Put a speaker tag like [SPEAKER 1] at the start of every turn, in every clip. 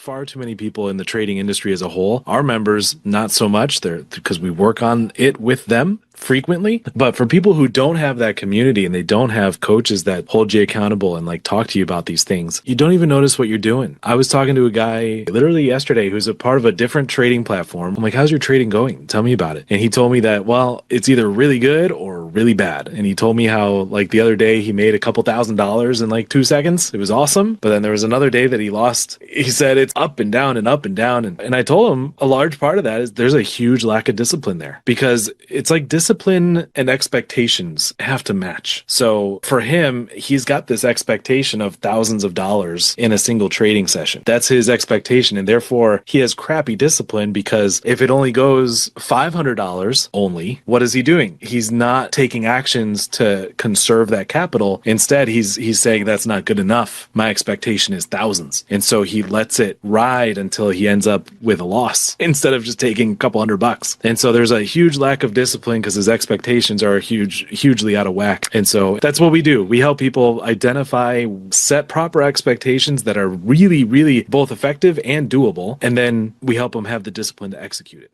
[SPEAKER 1] far too many people in the trading industry as a whole. Our members, not so much. They're because we work on it with them frequently. But for people who don't have that community and they don't have coaches that hold you accountable and like talk to you about these things, you don't even notice what you're doing. I was talking to a guy literally yesterday who's a part of a different trading platform. I'm like, how's your trading going? Tell me about it. And he told me that, well, it's either really good or really bad. And he told me how like the other day he made a couple $1,000s in like 2 seconds. It was awesome. But then there was another day that he lost. He said it's up and down and up and down. And I told him a large part of that is there's a huge lack of discipline there because it's like discipline and expectations have to match. So for him, he's got this expectation of thousands of dollars in a single trading session. That's his expectation. And therefore he has crappy discipline because if it only goes $500 only, what is he doing? He's not taking actions to conserve that capital. Instead, he's saying that's not good enough. My expectation is thousands. And so he lets it ride until he ends up with a loss instead of just taking a couple $100. And so there's a huge lack of discipline because his expectations are hugely out of whack. And so that's what we do. We help people identify, set proper expectations that are really, really both effective and doable. And then we help them have the discipline to execute it.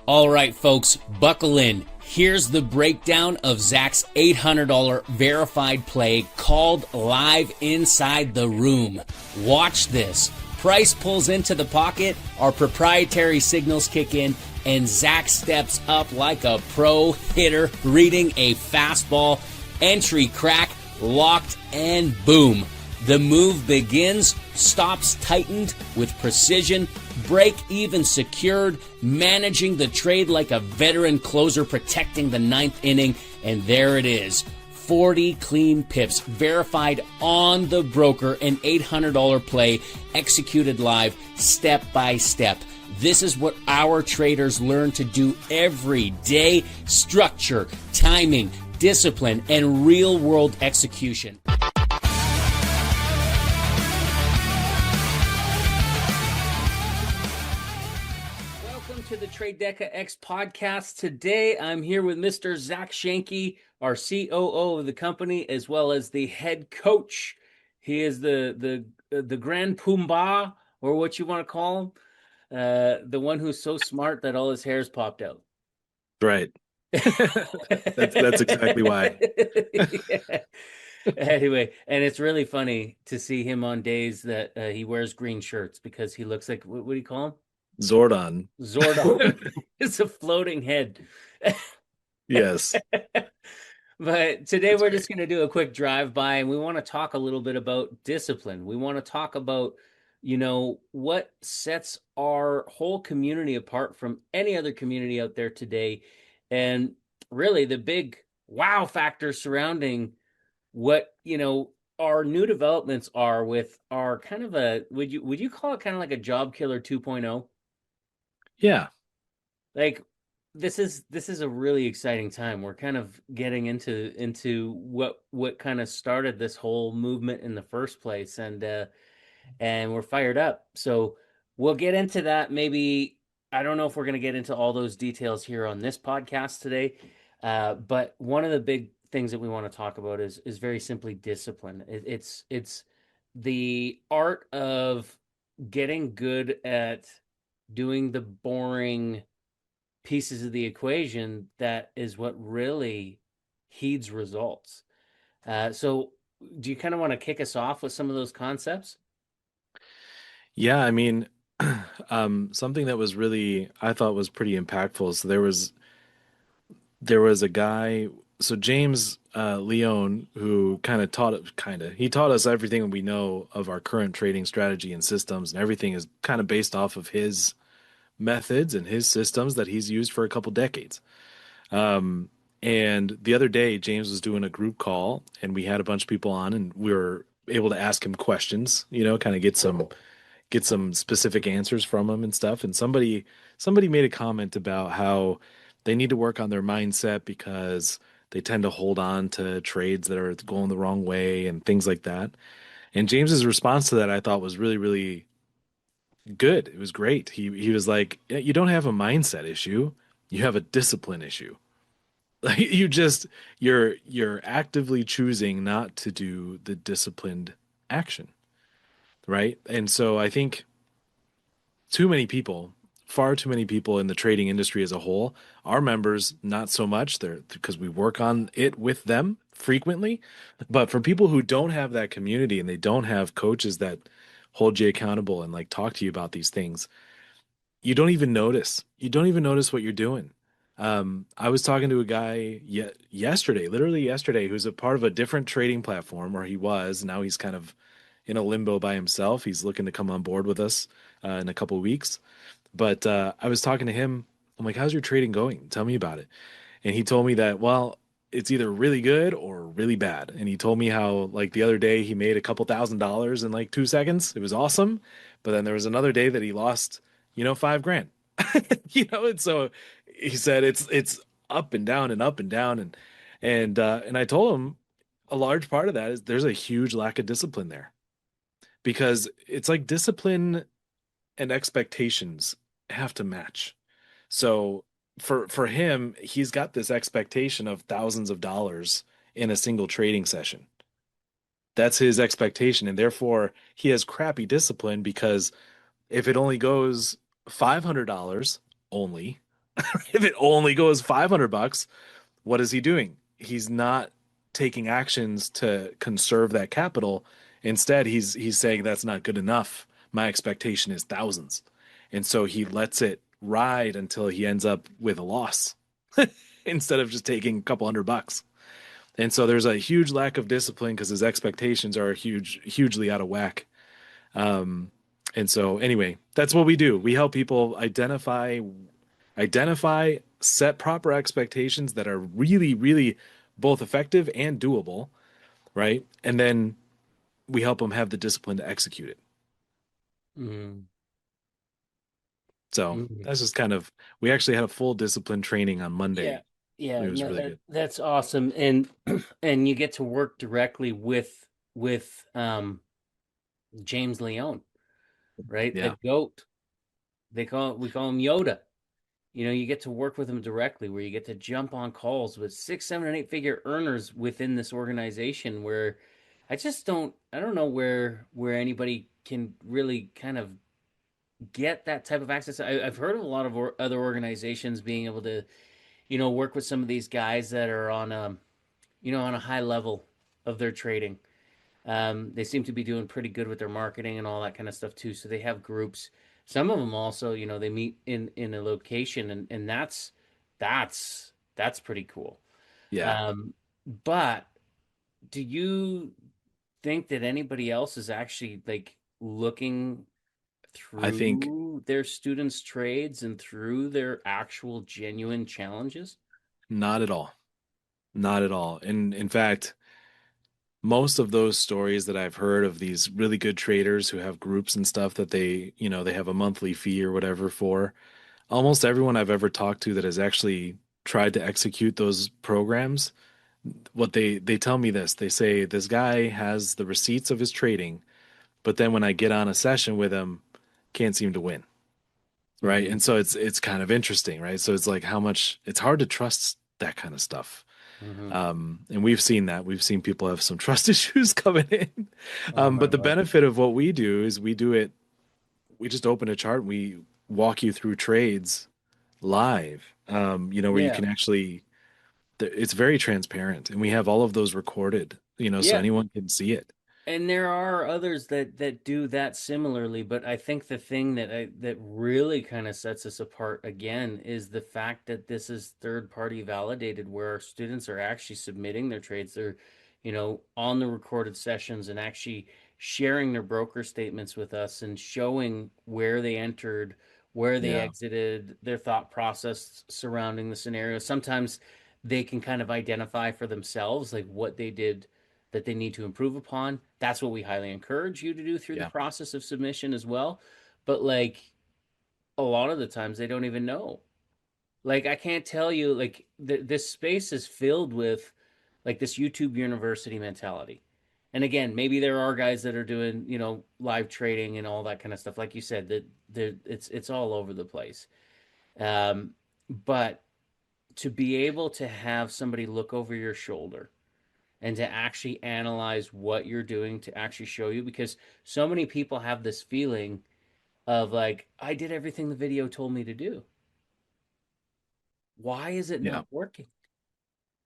[SPEAKER 2] All right, folks, buckle in. Here's the breakdown of Zach's $800 verified play called Live Inside the Room. Watch this. Price pulls into the pocket, our proprietary signals kick in, and Zach steps up like a pro hitter, reading a fastball, entry crack, locked, and boom. The move begins, stops tightened with precision, break even secured, managing the trade like a veteran closer protecting the ninth inning, and there it is. 40 clean pips, verified on the broker, an $800 play, executed live, step by step. This is what our traders learn to do every day: structure, timing, discipline, and real-world execution. Welcome to the Trade Deca X podcast. Today, I'm here with Mr. Zach Shanke, our COO of the company, as well as the head coach. He is the Grand Pumbaa, or what you want to call him. The one who's so smart that all his hair's popped out.
[SPEAKER 1] Right. That's exactly why.
[SPEAKER 2] Yeah. Anyway, and it's really funny to see him on days that he wears green shirts because he looks like, what do you call him?
[SPEAKER 1] Zordon.
[SPEAKER 2] It's a floating head.
[SPEAKER 1] Yes.
[SPEAKER 2] But today we're just going to do a quick drive-by, and we want to talk a little bit about discipline. We want to talk about, what sets our whole community apart from any other community out there today, and really the big wow factor surrounding what, our new developments are with our kind of a, would you call it kind of like a job killer 2.0?
[SPEAKER 1] Yeah.
[SPEAKER 2] Like, this is a really exciting time. We're kind of getting into what kind of started this whole movement in the first place, and we're fired up. So we'll get into that. Maybe, I don't know if we're going to get into all those details here on this podcast today, but one of the big things that we want to talk about is very simply discipline. It's the art of getting good at doing the boring pieces of the equation that is what really heeds results. So do you kind of want to kick us off with some of those concepts?
[SPEAKER 1] Yeah, I mean, something that was really, I thought was pretty impactful. So there was a guy, so James Leone, who he taught us everything we know of our current trading strategy and systems, and everything is kind of based off of his methods and his systems that he's used for a couple decades. And the other day, James was doing a group call, and we had a bunch of people on, and we were able to ask him questions, kind of get some specific answers from him and stuff. And somebody made a comment about how they need to work on their mindset because they tend to hold on to trades that are going the wrong way and things like that. And James's response to that I thought was really, really good. It was great. He was like, "Yeah, you don't have a mindset issue, you have a discipline issue. Like you're actively choosing not to do the disciplined action." Right. And so I think too many people, far too many people in the trading industry as a whole. Our members, not so much. They're because we work on it with them frequently. But for people who don't have that community and they don't have coaches that hold you accountable and like talk to you about these things, you don't even notice. You don't even notice what you're doing. I was talking to a guy yesterday, literally yesterday, who's a part of a different trading platform, or he was. Now he's kind of in a limbo by himself. He's looking to come on board with us in a couple of weeks. But I was talking to him. I'm like, "How's your trading going? Tell me about it." And he told me that, well, it's either really good or really bad. And he told me how, like, the other day he made a couple $1,000s in like 2 seconds. It was awesome. But then there was another day that he lost, 5 grand. And so he said it's up and down and up and down. And I told him a large part of that is there's a huge lack of discipline there because it's like discipline and expectations have to match. So for him, he's got this expectation of thousands of dollars in a single trading session. That's his expectation, and therefore he has crappy discipline because if it only goes $500 only, if it only goes $500, what is he doing? He's not taking actions to conserve that capital. Instead, he's saying that's not good enough. My expectation is thousands. And so he lets it ride until he ends up with a loss instead of just taking a couple $100. And so there's a huge lack of discipline because his expectations are hugely out of whack. Um, and so anyway, that's what we do. We help people identify, set proper expectations that are really, really both effective and doable, right? And then we help them have the discipline to execute it.
[SPEAKER 2] Mm,
[SPEAKER 1] So
[SPEAKER 2] mm.
[SPEAKER 1] that's just kind of, we actually had a full discipline training on
[SPEAKER 2] Yeah,
[SPEAKER 1] Monday.
[SPEAKER 2] yeah,
[SPEAKER 1] It was
[SPEAKER 2] no,
[SPEAKER 1] really good.
[SPEAKER 2] that's awesome, and and you get to work directly with James Leone, right? The
[SPEAKER 1] Yeah.
[SPEAKER 2] goat. We call him Yoda. You know, you get to work with him directly, where you get to jump on calls with six, seven, and eight figure earners within this organization. Where I don't know where anybody can really kind of get that type of access. I've heard of a lot of other organizations being able to, work with some of these guys that are on on a high level of their trading. They seem to be doing pretty good with their marketing and all that kind of stuff too. So they have groups. Some of them also, they meet in a location, and that's pretty cool.
[SPEAKER 1] Yeah.
[SPEAKER 2] Um, but do you think that anybody else is actually like looking
[SPEAKER 1] I think
[SPEAKER 2] through their students' trades and through their actual genuine challenges?
[SPEAKER 1] not at all. Not at all. And in fact, most of those stories that I've heard of these really good traders who have groups and stuff that they have a monthly fee or whatever for, almost everyone I've ever talked to that has actually tried to execute those programs, what they tell me this, they say this guy has the receipts of his trading, but then when I get on a session with him, can't seem to win. Right.
[SPEAKER 2] Mm-hmm.
[SPEAKER 1] And so it's kind of interesting, right? So it's like how much it's hard to trust that kind of stuff.
[SPEAKER 2] Mm-hmm.
[SPEAKER 1] And we've seen that. We've seen people have some trust issues coming in.
[SPEAKER 2] Oh my
[SPEAKER 1] But the
[SPEAKER 2] Lord.
[SPEAKER 1] benefit of what we do is we just open a chart and we walk you through trades live, where you
[SPEAKER 2] Yeah.
[SPEAKER 1] can actually, it's very transparent and we have all of those recorded, so
[SPEAKER 2] Yeah.
[SPEAKER 1] anyone can see it.
[SPEAKER 2] And there are others that do that similarly, but I think the thing that really kind of sets us apart again is the fact that this is third party validated, where our students are actually submitting their trades. They're, on the recorded sessions and actually sharing their broker statements with us and showing where they entered, where they
[SPEAKER 1] Yeah.
[SPEAKER 2] exited, their thought process surrounding the scenario. Sometimes they can kind of identify for themselves like what they did that they need to improve upon. That's what we highly encourage you to do through the
[SPEAKER 1] Yeah.
[SPEAKER 2] process of submission as well. But like a lot of the times they don't even know. Like I can't tell you like this space is filled with like this YouTube university mentality. And again, maybe there are guys that are doing, live trading and all that kind of stuff. Like you said, that it's all over the place. But to be able to have somebody look over your shoulder and to actually analyze what you're doing to actually show you, because so many people have this feeling of like, I did everything the video told me to do. Why is it
[SPEAKER 1] Yeah.
[SPEAKER 2] not working?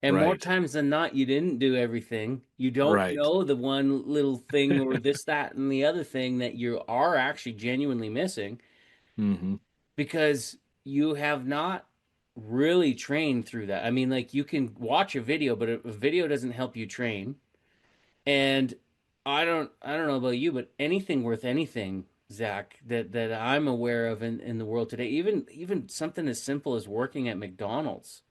[SPEAKER 2] And more
[SPEAKER 1] Right.
[SPEAKER 2] times than not, you didn't do everything. You don't
[SPEAKER 1] Right.
[SPEAKER 2] know the one little thing or this, that, and the other thing that you are actually genuinely missing
[SPEAKER 1] Hmm.
[SPEAKER 2] because you have not really trained through that. I mean, like you can watch a video, but a video doesn't help you train. And I don't know about you, but anything worth anything, Zach, that I'm aware of in the world today, even something as simple as working at McDonald's,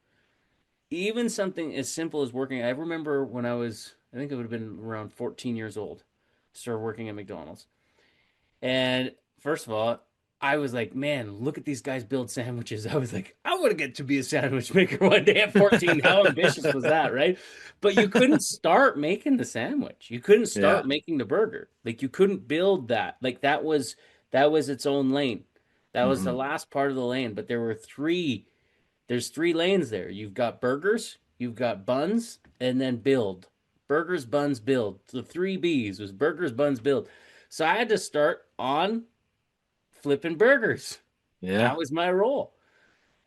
[SPEAKER 2] even something as simple as working. I remember when I think it would have been around 14 years old, started working at McDonald's. And first of all, I was like, man, look at these guys build sandwiches. I was like, I want to get to be a sandwich maker one day at 14. How ambitious was that, right? But you couldn't start making the sandwich. You couldn't
[SPEAKER 1] Yeah.
[SPEAKER 2] start making the burger. Like you couldn't build that. Like that was its own lane. That was the
[SPEAKER 1] Hmm.
[SPEAKER 2] last part of the lane, but there's three lanes there. You've got burgers, you've got buns, and then build. Burgers, buns, build. The three B's was burgers, buns, build. So I had to start on flipping burgers.
[SPEAKER 1] Yeah.
[SPEAKER 2] That was my role.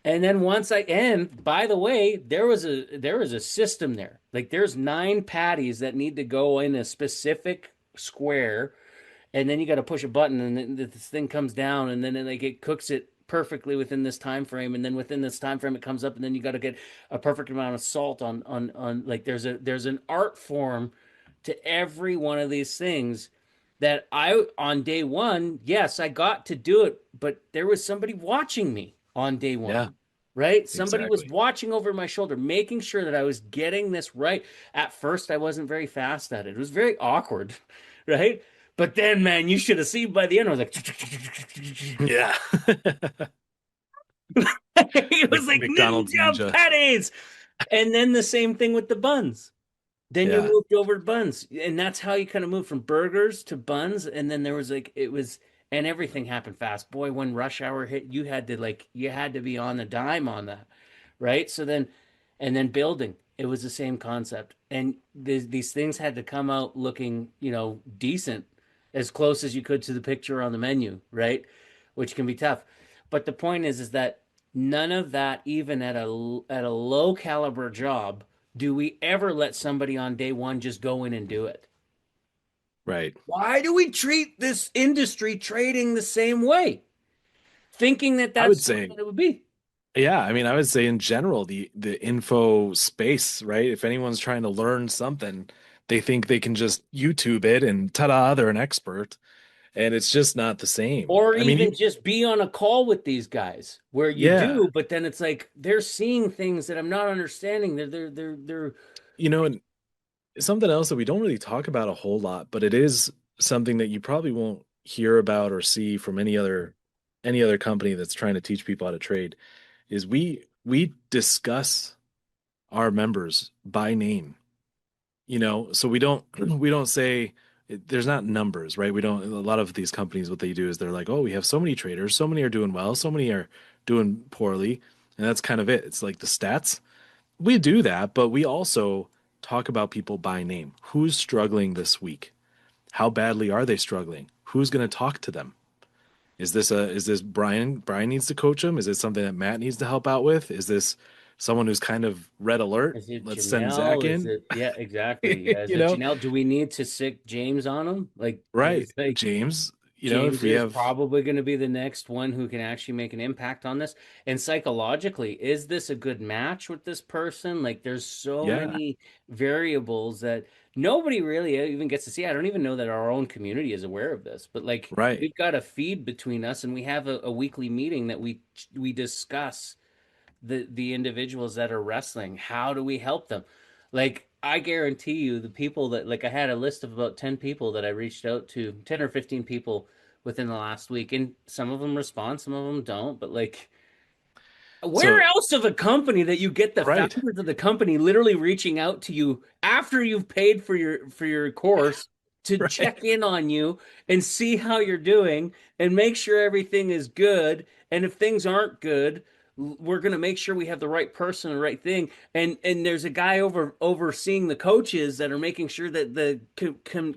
[SPEAKER 2] And then and by the way, there was a system there. Like there's nine patties that need to go in a specific square, and then you got to push a button, and then this thing comes down, and then like it cooks it perfectly within this time frame, and then within this time frame it comes up, and then you got to get a perfect amount of salt on like there's an art form to every one of these things that I on day one, yes, I got to do it, but there was somebody watching me on day one.
[SPEAKER 1] Yeah.
[SPEAKER 2] Right? Somebody was
[SPEAKER 1] Exactly.
[SPEAKER 2] watching over my shoulder, making sure that I was getting this right. At first, I wasn't very fast at it. It was very awkward, right? But then, man, you should have seen by the end, I was like,
[SPEAKER 1] Yeah.
[SPEAKER 2] it was like
[SPEAKER 1] McDonald's
[SPEAKER 2] ninja
[SPEAKER 1] Ninja.
[SPEAKER 2] patties. And then the same thing with the buns. Then you
[SPEAKER 1] Yeah.
[SPEAKER 2] moved over to buns. And that's how you kind of moved from burgers to buns. And then there was like, and everything happened fast. Boy, when rush hour hit, you had to be on the dime on that. Right. And then building, it was the same concept. And these things had to come out looking, decent as close as you could to the picture on the menu. Right. Which can be tough. But the point is that none of that, even at a low caliber job, do we ever let somebody on day one just go in and do it?
[SPEAKER 1] Right.
[SPEAKER 2] Why do we treat this industry trading the same way, thinking that
[SPEAKER 1] I would
[SPEAKER 2] that's
[SPEAKER 1] say,
[SPEAKER 2] what it would be?
[SPEAKER 1] yeah, I mean, I would say in general, the info space, right? If anyone's trying to learn something, they think they can just YouTube it and ta-da, they're an expert. And it's just not the same.
[SPEAKER 2] Or
[SPEAKER 1] I mean,
[SPEAKER 2] even just be on a call with these guys where you
[SPEAKER 1] yeah,
[SPEAKER 2] do, but then it's like they're seeing things that I'm not understanding. They're
[SPEAKER 1] and something else that we don't really talk about a whole lot, but it is something that you probably won't hear about or see from any other company that's trying to teach people how to trade is we discuss our members by name. So we don't say there's not numbers, right? We don't A lot of these companies what they do is they're like, "Oh, we have so many traders, so many are doing well, so many are doing poorly." And that's kind of it. It's like the stats. We do that, but we also talk about people by name. Who's struggling this week? How badly are they struggling? Who's going to talk to them? Is this Brian? Brian needs to coach him. Is it something that Matt needs to help out with? Is this someone who's kind of red alert?
[SPEAKER 2] Is it
[SPEAKER 1] Let's send Zach
[SPEAKER 2] Janelle? Is
[SPEAKER 1] in.
[SPEAKER 2] it yeah, exactly. Yeah, is
[SPEAKER 1] you
[SPEAKER 2] it
[SPEAKER 1] know,
[SPEAKER 2] Janelle? Do we need to sick James on him? Like
[SPEAKER 1] right?
[SPEAKER 2] is like
[SPEAKER 1] James. If
[SPEAKER 2] James
[SPEAKER 1] we
[SPEAKER 2] is
[SPEAKER 1] have,
[SPEAKER 2] probably going to be the next one who can actually make an impact on this. And psychologically, is this a good match with this person? Like, there's so
[SPEAKER 1] yeah,
[SPEAKER 2] many variables that nobody really even gets to see. I don't even know that our own community is aware of this, but like,
[SPEAKER 1] right.
[SPEAKER 2] we've got a feed between us, and we have a weekly meeting that we discuss the individuals that are wrestling. How do we help them? Like I guarantee you, the people that like I had a list of about 10 people that I reached out to, 10 or 15 people within the last week, and some of them respond, some of them don't. But like, where
[SPEAKER 1] So
[SPEAKER 2] else of a company that you get the
[SPEAKER 1] right,
[SPEAKER 2] founders of the company literally reaching out to you after you've paid for your course to
[SPEAKER 1] right.
[SPEAKER 2] check in on you and see how you're doing and make sure everything is good, and if things aren't good, we're going to make sure we have the right person, the right thing, and there's a guy overseeing the coaches that are making sure that the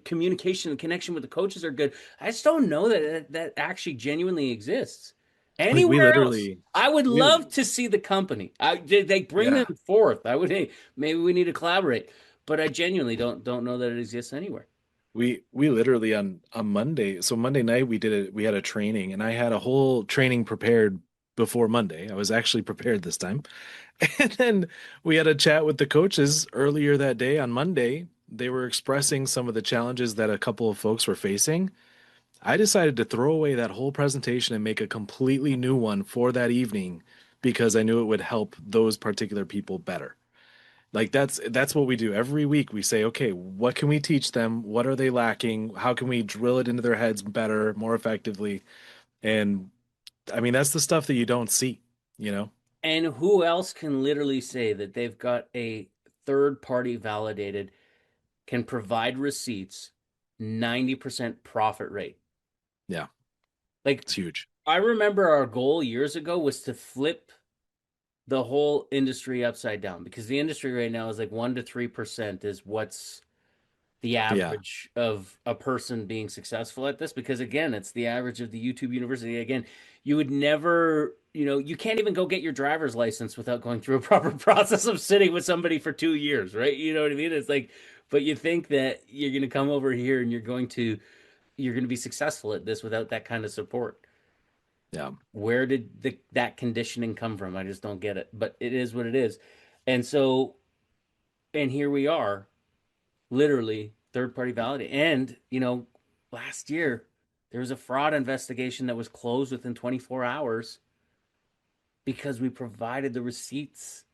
[SPEAKER 2] communication and connection with the coaches are good. I just don't know that actually genuinely exists
[SPEAKER 1] We
[SPEAKER 2] anywhere else.
[SPEAKER 1] literally,
[SPEAKER 2] I would
[SPEAKER 1] we,
[SPEAKER 2] love to see the company. They bring them
[SPEAKER 1] yeah,
[SPEAKER 2] forth. I would, hey, maybe we need to collaborate, but I genuinely don't know that it exists anywhere.
[SPEAKER 1] we literally on Monday. So Monday night we had a training, and I had a whole training prepared before Monday. I was actually prepared this time. And then we had a chat with the coaches earlier that day on Monday. They were expressing some of the challenges that a couple of folks were facing. I decided to throw away that whole presentation and make a completely new one for that evening because I knew it would help those particular people better. Like that's what we do every week. We say, okay, what can we teach them? What are they lacking? How can we drill it into their heads better, more effectively? And I mean, that's the stuff that you don't see, you know?
[SPEAKER 2] And who else can literally say that they've got a third party validated, can provide receipts, 90% profit rate?
[SPEAKER 1] Yeah,
[SPEAKER 2] Like,
[SPEAKER 1] it's huge.
[SPEAKER 2] I remember our goal years ago was to flip the whole industry upside down because the industry right now is like 1 to 3% is what's the
[SPEAKER 1] Yeah,
[SPEAKER 2] average of a person being successful at this, because again it's the average of the YouTube university. Again, you would never, you can't even go get your driver's license without going through a proper process of sitting with somebody for 2 years, right? You know what I mean? It's like, but you think that you're going to come over here and you're going to be successful at this without that kind of support.
[SPEAKER 1] yeah,
[SPEAKER 2] Where did that conditioning come from? I just don't get it, but it is what it is. And so, and here we are, literally third party validate. And, last year there was a fraud investigation that was closed within 24 hours because we provided the receipts.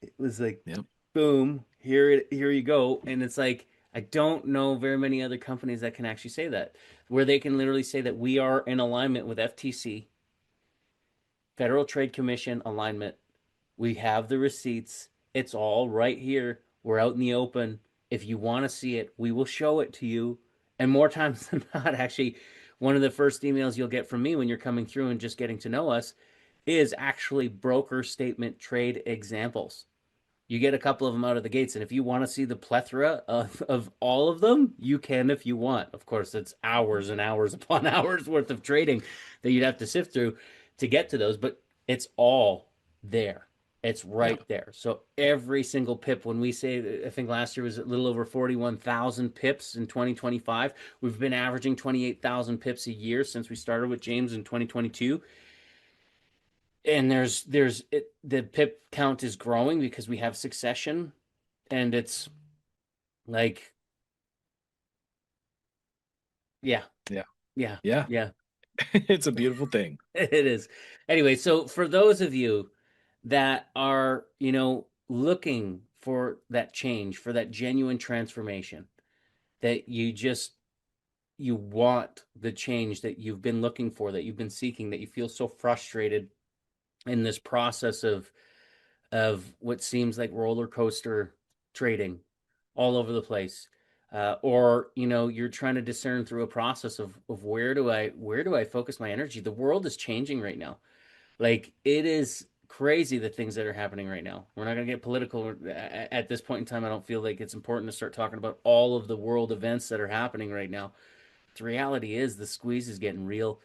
[SPEAKER 2] It was like,
[SPEAKER 1] yep,
[SPEAKER 2] boom, here you go. And it's like, I don't know very many other companies that can actually say that, where they can literally say that we are in alignment with FTC, Federal Trade Commission alignment. We have the receipts. It's all right here. We're out in the open. If you want to see it, we will show it to you. And more times than not, actually, one of the first emails you'll get from me when you're coming through and just getting to know us is actually broker statement trade examples. You get a couple of them out of the gates. And if you want to see the plethora of all of them, you can if you want. Of course, it's hours and hours upon hours worth of trading that you'd have to sift through to get to those, but it's all there. It's
[SPEAKER 1] yeah.
[SPEAKER 2] right there. So every single pip, when we say, I think last year was a little over 41,000 pips in 2025. We've been averaging 28,000 pips a year since we started with James in 2022. And the pip count is growing because we have succession, and it's like, yeah,
[SPEAKER 1] Yeah.
[SPEAKER 2] yeah,
[SPEAKER 1] Yeah.
[SPEAKER 2] yeah.
[SPEAKER 1] It's a beautiful thing.
[SPEAKER 2] It is. Anyway, so for those of you that are, looking for that change, for that genuine transformation, that you want the change that you've been looking for, that you've been seeking, that you feel so frustrated in this process of what seems like roller coaster trading all over the place. Or you're trying to discern through a process of where do I focus my energy. The world is changing right now. Like, it is crazy the things that are happening right now. We're not going to get political at this point in time. I don't feel like it's important to start talking about all of the world events that are happening right now. The reality is the squeeze is getting real,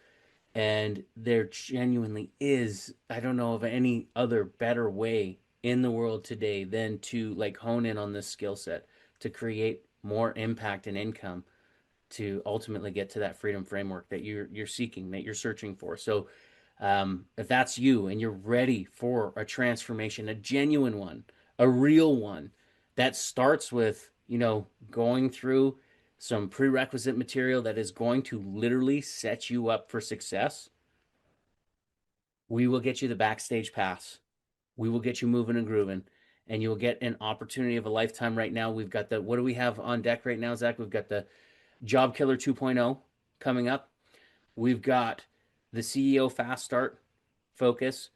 [SPEAKER 2] and there genuinely is, I don't know of any other better way in the world today than to like hone in on this skill set to create more impact and income, to ultimately get to that freedom framework that you're seeking, that you're searching for. So if that's you and you're ready for a transformation, a genuine one, a real one, that starts with, going through some prerequisite material that is going to literally set you up for success, we will get you the backstage pass. We will get you moving and grooving, and you will get an opportunity of a lifetime. Right now, we've got what do we have on deck right now, Zach? We've got the Job Killer 2.0 coming up. We've got the CEO Fast Start focus,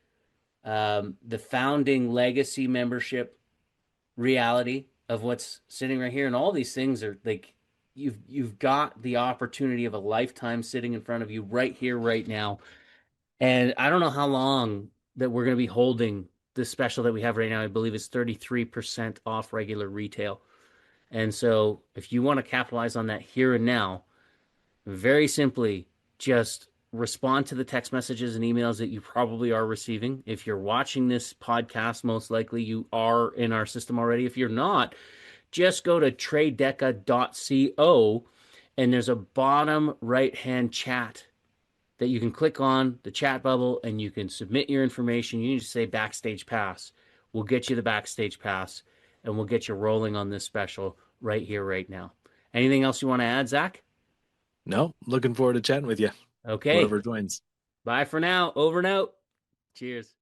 [SPEAKER 2] the founding legacy membership reality of what's sitting right here, and all these things are like, you've got the opportunity of a lifetime sitting in front of you right here, right now. And I don't know how long that we're going to be holding this special that we have right now. I believe it's 33% off regular retail. And so if you want to capitalize on that here and now, very simply just respond to the text messages and emails that you probably are receiving. If you're watching this podcast, most likely you are in our system already. If you're not, just go to tradedeca.co and there's a bottom right hand chat that you can click on, the chat bubble, and you can submit your information. You need to say backstage pass. We'll get you the backstage pass and we'll get you rolling on this special right here, right now. Anything else you want to add, Zach?
[SPEAKER 1] No, looking forward to chatting with you.
[SPEAKER 2] Okay.
[SPEAKER 1] Whoever joins.
[SPEAKER 2] Bye for now. Over and out. Cheers.